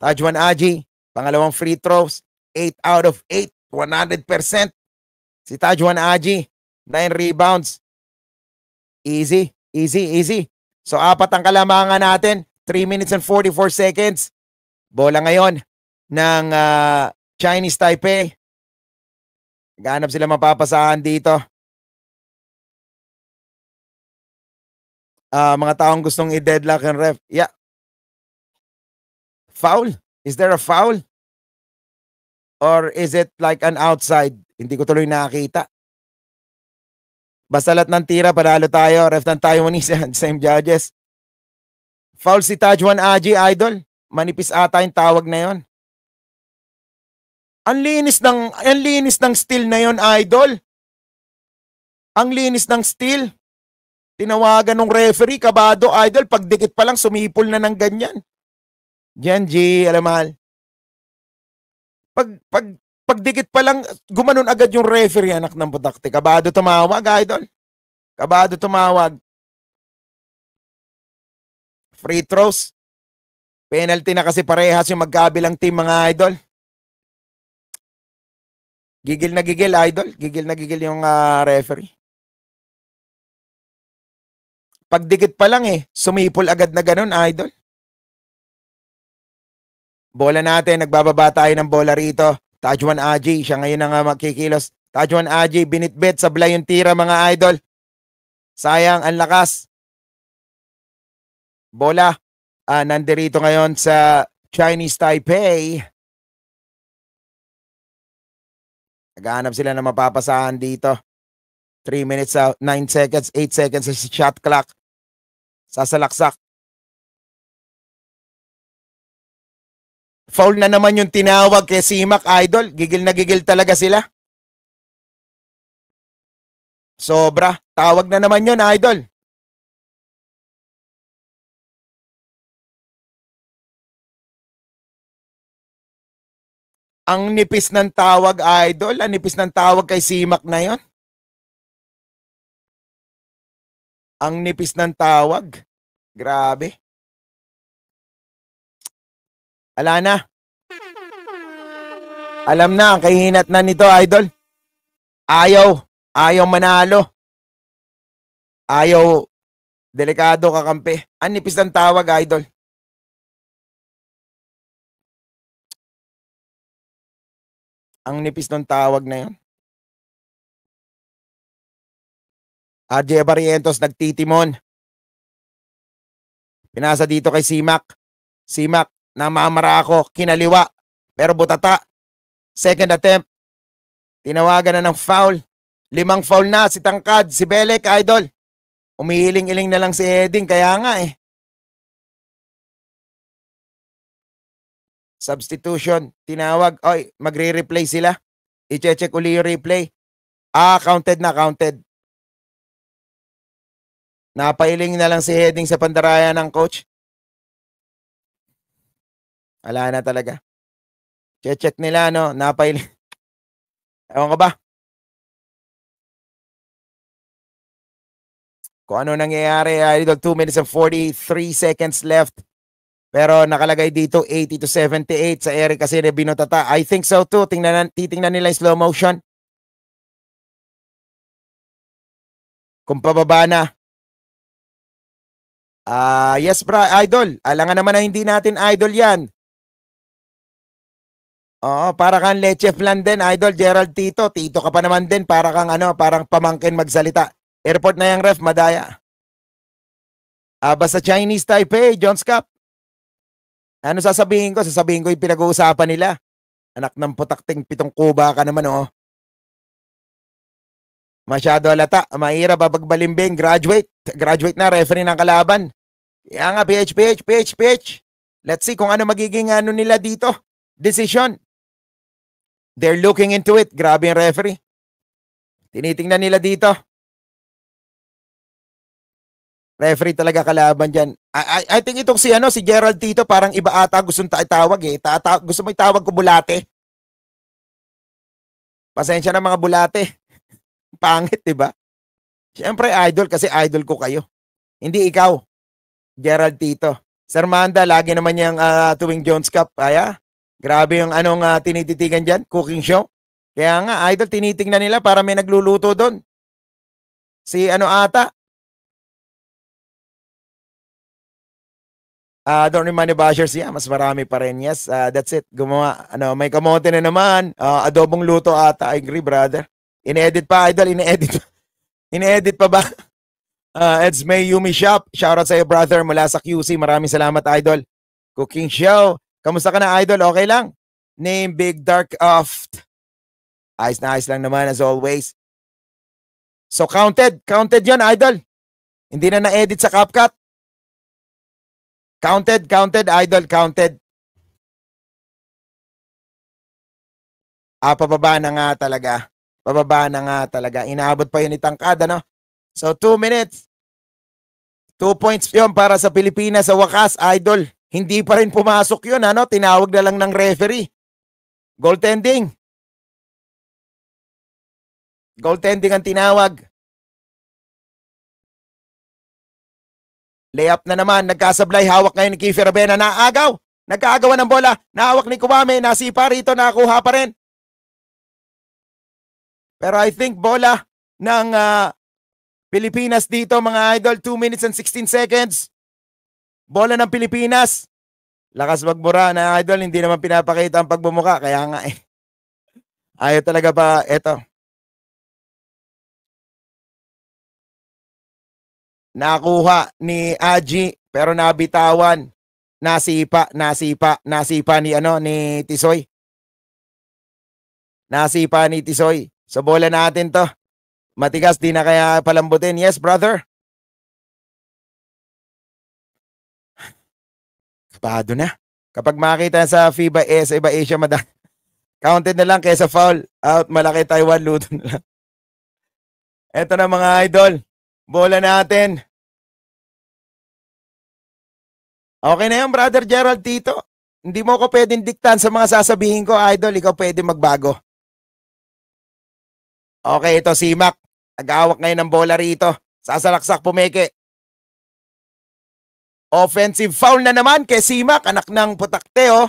Tajuan Aji, pangalawang free throws. 8 out of 8. 100%. Si Tajuan Aji, 9 rebounds. Easy. So, 4 ang kalamangan natin. 3 minutes and 44 seconds. Bola ngayon ng Chinese Taipei. Ganap sila mapapasahan dito. Mga taong gustong i-deadlock ang ref. Yeah. Foul? Is there a foul? Or is it like an outside? Hindi ko tuloy nakakita. Basta lahat ng tira, panalo tayo. Ref ng Taiwanese, same judges. Foul si Tajuan Aji, Idol. Manipis ata yung tawag na yon. Ang linis ng steal na yon, Idol. Ang linis ng steal. Tinawagan ng referee, kabado, Idol. Pagdikit pa lang, sumipol na ng ganyan. Diyan, G, alam mahal. Pagdikit pa lang, gumanon agad yung referee, anak ng putakte. Kabado tumawag, Idol. Kabado tumawag. Free throws. Penalty na kasi parehas yung magkabilang team, mga Idol. Gigil na gigil, Idol. Gigil na gigil yung referee. Pagdikit pa lang sumipol agad na ganun, Idol. Bola natin, nagbababa tayo ng bola rito. Tajuan Aji, siya ngayon ang magkikilos. Tajuan Aji, binitbit, sablay yung tira, mga Idol. Sayang, ang lakas. Bola, nandirito ngayon sa Chinese Taipei. Naghahanap sila na mapapasahan dito. 3 minutes, 9 seconds, 8 seconds sa shot clock. Sasalaksak. Foul na naman yung tinawag kay Simak, Idol. Gigil na gigil talaga sila. Sobra. Tawag na naman yun, Idol. Ang nipis ng tawag, Idol. Ang nipis ng tawag kay Simak na yon. Ang nipis ng tawag. Grabe. Ala na. Alam na, ang kahinat na nito, Idol. Ayaw manalo. Ayaw, delikado kakampi. Ang nipis ng tawag, Idol. Ang nipis ng tawag na yon. RJ Barrientos nagtitimon. Pinasa dito kay Simak. Simak, namamara ako, kinaliwa. Pero butata. Second attempt. Tinawagan na ng foul. 5 foul na si Tangkad, si Belek, Idol. Umihiling-iling na lang si Eding, kaya nga Substitution, tinawag. Oy, magre-replay sila. I-check uli yung replay. Counted na, counted. Napailing na lang si Heading sa pandaraya ng coach. Wala na talaga. Check nila, no? Napailing. Ewan ko ba? Kung ano nangyayari, 2 minutes and 43 seconds left. Pero nakalagay dito 80-78 sa Eric kasi binutata. I think so too. Titingnan nila yung slow motion. Kung pababa na. Yes, idol. Alangan naman na hindi natin idol yan. Oo, para kang leche flan din, idol. Gerald Tito. Tito ka pa naman din. Para kang parang pamangkin magsalita. Airport na yung ref, madaya. Basta Chinese Taipei, Jones Cup. Ano sasabihin ko? Sasabihin ko yung pinag-uusapan nila. Anak ng putakting 7 kuba ka naman, oh. Masyado alata. Mahirap, babagbalimbing. Graduate. Graduate na, referee ng kalaban. Kaya nga, PH. Let's see kung ano magiging nila dito. Decision. They're looking into it. Grabe yung referee. Tinitingnan nila dito. Referee talaga kalaban dyan. I think itong si Gerald Tito parang iba ata gusto itawag eh. Gusto mo itawag ko bulate. Pasensya na mga bulate. Pangit, diba? Siyempre idol kasi idol ko kayo. Hindi ikaw, Gerald Tito. Sir Manda, lagi naman yung tuwing Jones Cup. Grabe yung tinititigan dyan, cooking show. Kaya nga, idol, tinitingnan nila para may nagluluto doon. Si ata? Don't remind the bashers, mas marami pa rin. Yes, that's it. Gumawa, may kamote na naman. Adobong luto ata. I agree, brother. Ine-edit pa, idol. Ine-edit pa ba? It's May Yumi Shop. Shoutout sa iyo, brother, mula sa QC. Maraming salamat, idol. Cooking show. Kamusta ka na, idol? Okay lang? Name Big Dark Oft. Ayos na ayos lang naman, as always. So, counted. Counted yon, idol. Hindi na na-edit sa CapCut. Counted, idol, counted. Pababa na nga talaga. Pababa na nga talaga. Inaabot pa yun itangkad, So, 2 minutes. 2 points yun para sa Pilipinas sa wakas, idol. Hindi pa rin pumasok yun, Tinawag na lang ng referee. Goaltending. Goaltending ang tinawag. Layup na naman, nagkasablay, hawak ngayon ni Kiefer Avena, naagaw. Nagkaagawan ng bola, nahawak ni Kuwame, nasipa rito, nakuha pa rin. Pero I think bola ng Pilipinas dito, mga idol, 2 minutes and 16 seconds. Bola ng Pilipinas. Lakas magbura na, idol, hindi naman pinapakita ang pagbumuka, kaya nga eh. Ayaw talaga pa, eto. Nakuha ni Aji pero nabitawan. Nasipa ni Tisoy. Nasipa ni Tisoy. Sa bola natin to. Matigas, di na kaya palambutin. Yes, brother. Kapado na. Kapag makita sa FIBA sa iba Asia, counted na lang kaysa foul. Out, malaki Taiwan, luto na lang. Eto na mga idol. Bola natin. Okay na yan, brother Gerald Tito. Hindi mo ko pwedeng diktan sa mga sasabihin ko, idol. Ikaw pwede magbago. Okay, ito si Mac. Nag-awak ngayon ng bola rito. Sasalaksak, pumeke. Offensive foul na naman kay Simak, anak ng putakte, oh.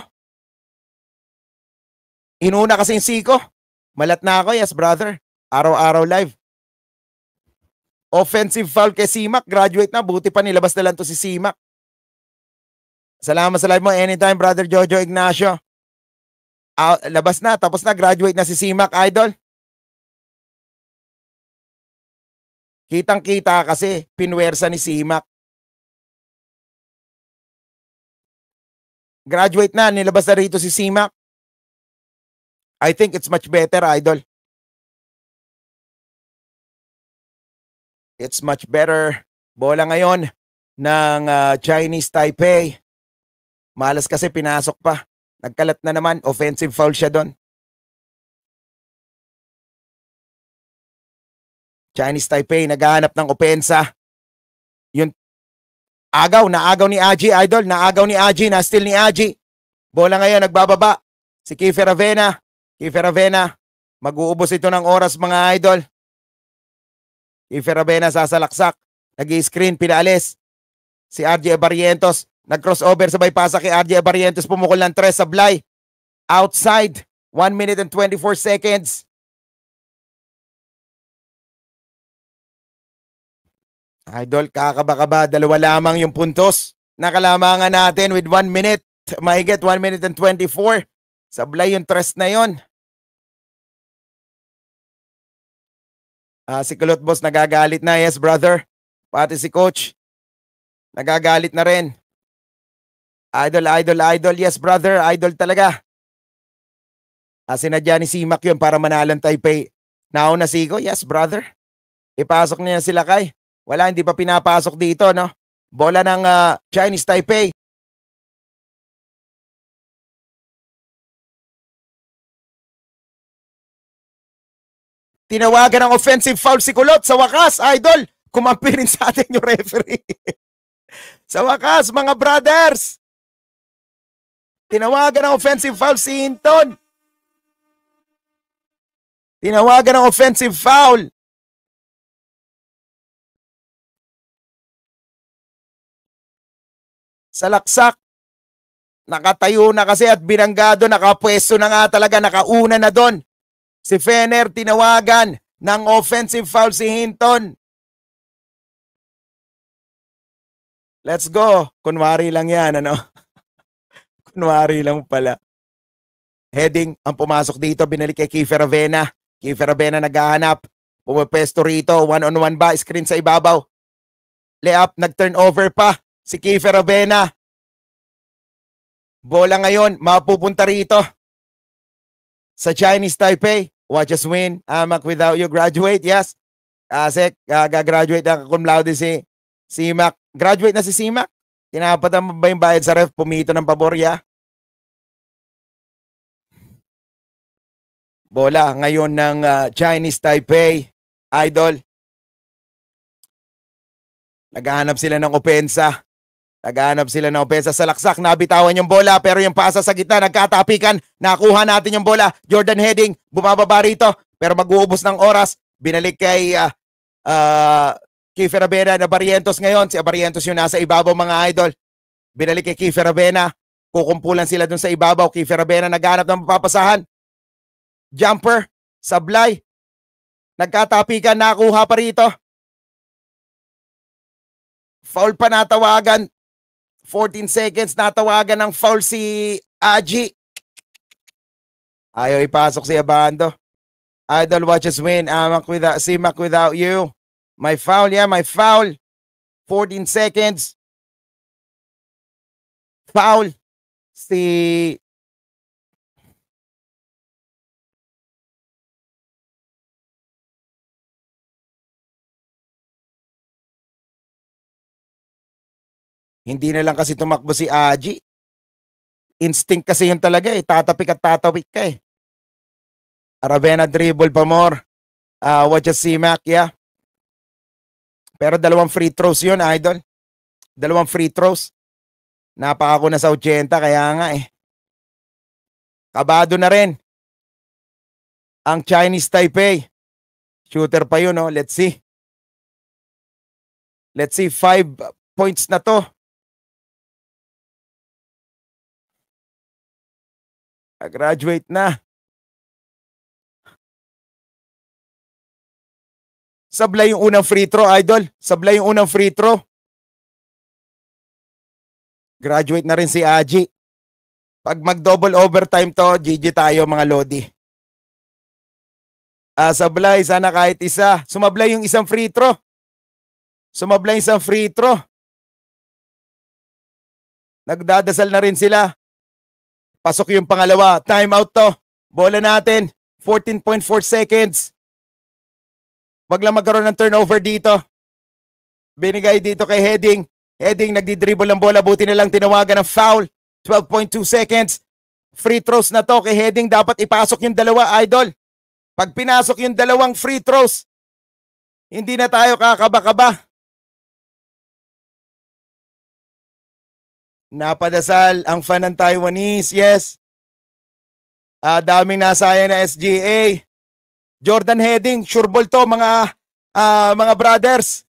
Inuna kasi yung Siko. Malat na ako, yes, brother. Araw-araw live. Offensive foul kay Simak, graduate na. Buti pa nilabas na lang to si Simak. Salamat sa live mo. Anytime, brother Jojo Ignacio. Labas na, tapos na, graduate na si Simak, idol. Kitang-kita kasi, pinwersa ni Simak. Graduate na, nilabas na rito si Simak. I think it's much better, idol. It's much better. Bola ngayon ng Chinese Taipei. Malas kasi pinasok pa. Nagkalat na naman. Offensive foul siya doon. Chinese Taipei naghahanap ng opensa. Yun. Naagaw ni Aji, idol. Naagaw ni Aji, na-steal ni Aji. Bola ngayon, nagbababa. Si Kiefer Avena. Kiefer Avena. Mag-uubos ito ng oras, mga idol. Kiefer Avena sasalaksak. Nag-i-screen, pinaalis. Si RJ Barrientos. Nag-crossover sabay pasa kay RJ Barrientos, pumukol ng 3, Sablay. Outside, 1 minute and 24 seconds. Idol, kakaba-kaba, dalawa lamang yung puntos. Nakalamangan natin with 1 minute. Mahigit 1 minute and 24. Sablay yung 3 na yon. Si Kulot Boss nagagalit na. Yes, brother. Pati si Coach nagagalit na rin. Idol, idol, idol. Yes, brother. Idol talaga. Sinadya ni Simak yun para manalang Taipei. Nauna Sigo. Yes, brother. Ipasok niya sila kay. Wala, hindi pa pinapasok dito, no? Bola ng Chinese Taipei. Tinawagan ng offensive foul si Kulot. Sa wakas, idol, kumampi rin sa atin yung referee. Sa wakas, mga brothers, tinawagan ng offensive foul si Hinton. Tinawagan ng offensive foul. Sa laksak, nakatayo na kasi at binanggado, nakapwesto na nga talaga, nakauna na doon. Si Fener, tinawagan ng offensive foul si Hinton. Let's go. Kunwari lang yan, ano? Kunwari lang pala. Heading ang pumasok dito, binalik kay Kiefer Avena. Kiefer Avena naghahanap. Pumapesto rito, one-on-one ba? Screen sa ibabaw. Layup, nag-turnover pa. Si Kiefer Avena. Bola ngayon, mapupunta rito sa Chinese Taipei. Watch us win. Mac without you. Graduate, yes. Sek, gagraduate ang cum laude si Mac. Graduate na si Mac. Tinapatan mo ba yung bayad sa ref? Pumito ng pabor, yeah? Bola ngayon ng Chinese Taipei. Idol. Naghahanap sila ng opensa. Sa laksak, nabitawan yung bola, pero yung pasa sa gitna, nagkatapikan. Nakuha natin yung bola. Jordan Heading, bumababa rito, pero mag-uubos ng oras. Binalik kay Kiefer Avena na Barrientos ngayon. Si Barrientos yung nasa ibabaw, mga idol. Binalik kay Kiefer Avena. Kukumpulan sila dun sa ibabaw. Kiefer Avena naghanap ng mapapasahan. Jumper, Sablay. Nagkatapikan, nakuha pa rito. Foul pa natawagan. 14 seconds, natawagan ng foul si Aji. Ayaw ipasok si Abando. Idol, watch us win. Simak without you. My foul, yeah, my foul. 14 seconds. Foul. Si hindi na lang kasi tumakbo si Aji. Instinct kasi yun talaga eh. Tatapik at tatawik ka eh. Aravena dribble pa more. Watch us see Mac, yeah. Pero 2 free throws yun, idol. 2 free throws. Napakako na sa 80, kaya nga eh. Kabado na rin ang Chinese Taipei. Shooter pa yun, oh. Let's see. 5 points na to. Graduate na. Sablay yung unang free throw, idol. Sablay yung unang free throw. Graduate na rin si Aji. Pag mag-double overtime to, GG tayo mga Lodi. Sablay, sana kahit isa. Sumablay yung isang free throw. Nagdadasal na rin sila. Pasok yung pangalawa. Time out to. Bola natin. 14.4 seconds. Wag lang magkaroon ng turnover dito. Binigay dito kay Heading. Heading nagdi-dribble ng bola. Buti na lang tinawagan ng foul. 12.2 seconds. Free throws na to kay Heading. Dapat ipasok yung dalawa, idol. Pag pinasok yung 2 free throws, hindi na tayo kakaba-kaba. Napadasal ang fan ng Taiwanese, yes. Daming nasaya na SGA. Jordan Heading, sure ball to mga brothers.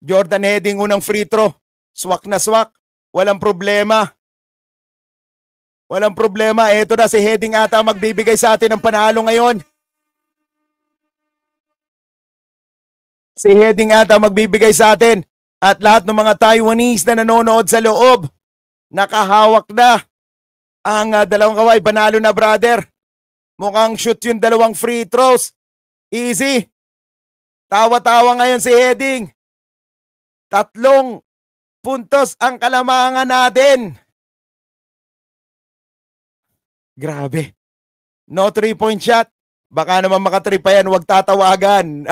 Jordan Heading unang free throw. Swak na swak. Walang problema. Walang problema. Eto na si Heading ata magbibigay sa atin ng panalo ngayon. Si Heading ata magbibigay sa atin. At lahat ng mga Taiwanese na nanonood sa loob, nakahawak na ang dalawang kaway. Panalo na, brother. Mukhang shoot yung dalawang free throws. Easy. Tawa-tawa ngayon si Heading. 3 puntos ang kalamangan natin. Grabe. No 3-point shot. Baka naman maka-3 pa yan. Huwag tatawagan.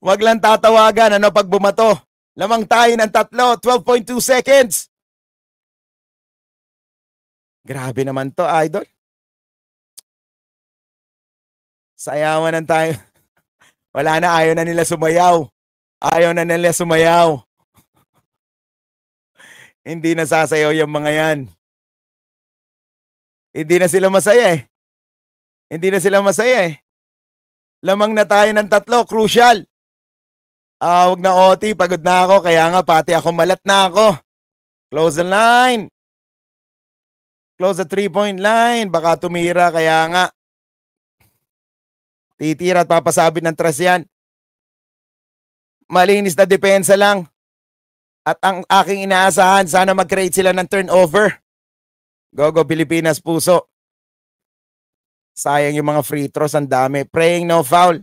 Huwag lang tatawagan. Ano pag bumato? Lamang tayo ng 3. 12.2 seconds. Grabe naman to, idol. Sayawan ng tayo. Wala na. Ayaw na nila sumayaw. Ayaw na nila sumayaw. Hindi na sasayaw yung mga yan. Hindi na sila masaya eh. Hindi na sila masaya eh. Lamang na tayo ng 3, crucial. Huwag na OT, pagod na ako. Kaya nga pati ako malat na ako. Close the line. Close the 3-point line. Baka tumira, kaya nga. Titira at papasabit ng tres yan. Malinis na depensa lang. At ang aking inaasahan, sana mag-create sila ng turnover. Go Pilipinas, puso. Sayang yung mga free throws, ang dami. Praying no foul.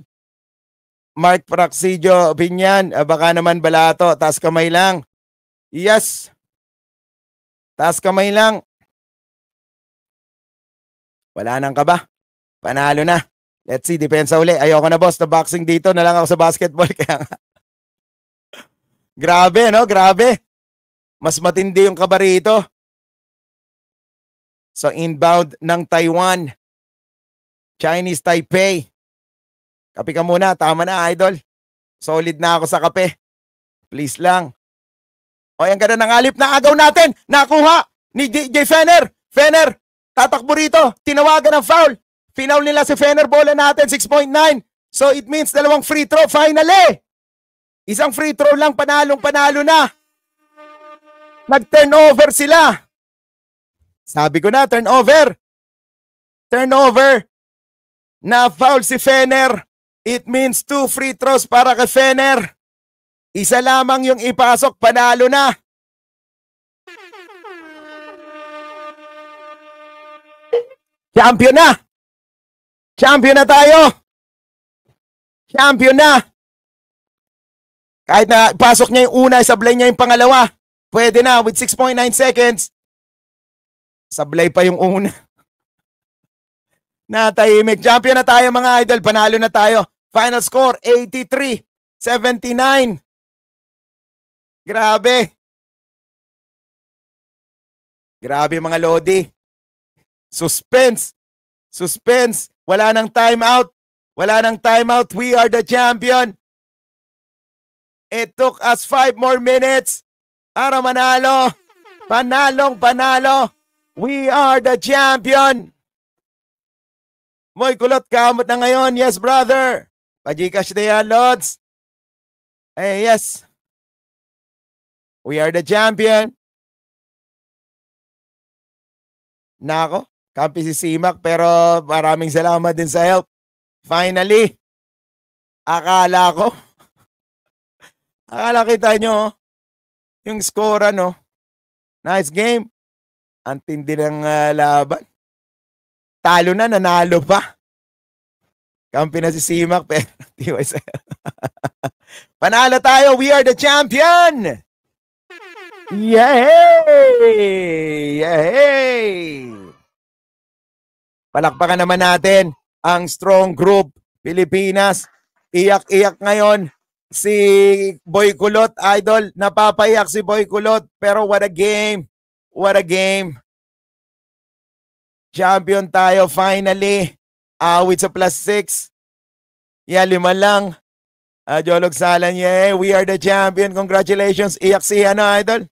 Mark Praxidio, Binyan. Baka naman balato. Taas kamay lang. Yes. Taas kamay lang. Wala nang kaba. Panalo na. Let's see, depensa uli. Ayoko na, boss, na boxing dito. Na lang ako sa basketball. Kaya nga. Grabe, no? Grabe. Mas matindi yung kaba rito. So, inbound ng Taiwan. Chinese Taipei. Kape ka muna. Tama na, idol. Solid na ako sa kape. Please lang. O, yan ka na ng alip na agaw natin. Nakuha ni DJ Fener. Fener, tatakbo rito. Tinawagan ng foul. Finaul nila si Fener. Bola natin, 6.9. So, it means 2 free throw. Finally! Isang free throw lang, panalo na. Nag-turnover sila. Sabi ko na, turnover. Turnover. Na-foul si Fener. It means 2 free throws para kay Fener. Isa lamang yung ipasok, panalo na. Champion na. Champion na tayo. Champion na. Kahit na pasok niya yung una, sablay niya yung pangalawa. Pwede na with 6.9 seconds. Sablay pa yung una. Natahimik. Champion na tayo, mga idol. Panalo na tayo. Final score, 83-79. Grabe. Grabe, mga Lodi. Suspense. Suspense. Wala nang timeout. Wala nang timeout. We are the champion. It took us 5 more minutes para manalo. Panalong panalo. We are the champion. Moy kulot, kamot na ngayon. Yes, brother. Pa-Gcash na yan, Lods. Eh, yes. We are the champion. Nako, kampi si Simak, pero maraming salamat din sa help. Finally, akala kita nyo, yung score, ano, nice game. Ang tindi ng laban. Talo na, nanalo pa. Kampi na si Simak, pero panalo tayo, we are the champion! Yay! Yay! Palakpakan naman natin ang strong group Pilipinas. Iyak-iyak ngayon si Boy Kulot, idol. Napapayak si Boy Kulot, pero what a game. What a game. Champion tayo finally. Awit sa +6. Yeah, 5 lang. Jolog Salan, yeah. We are the champion. Congratulations. Iyak si idol.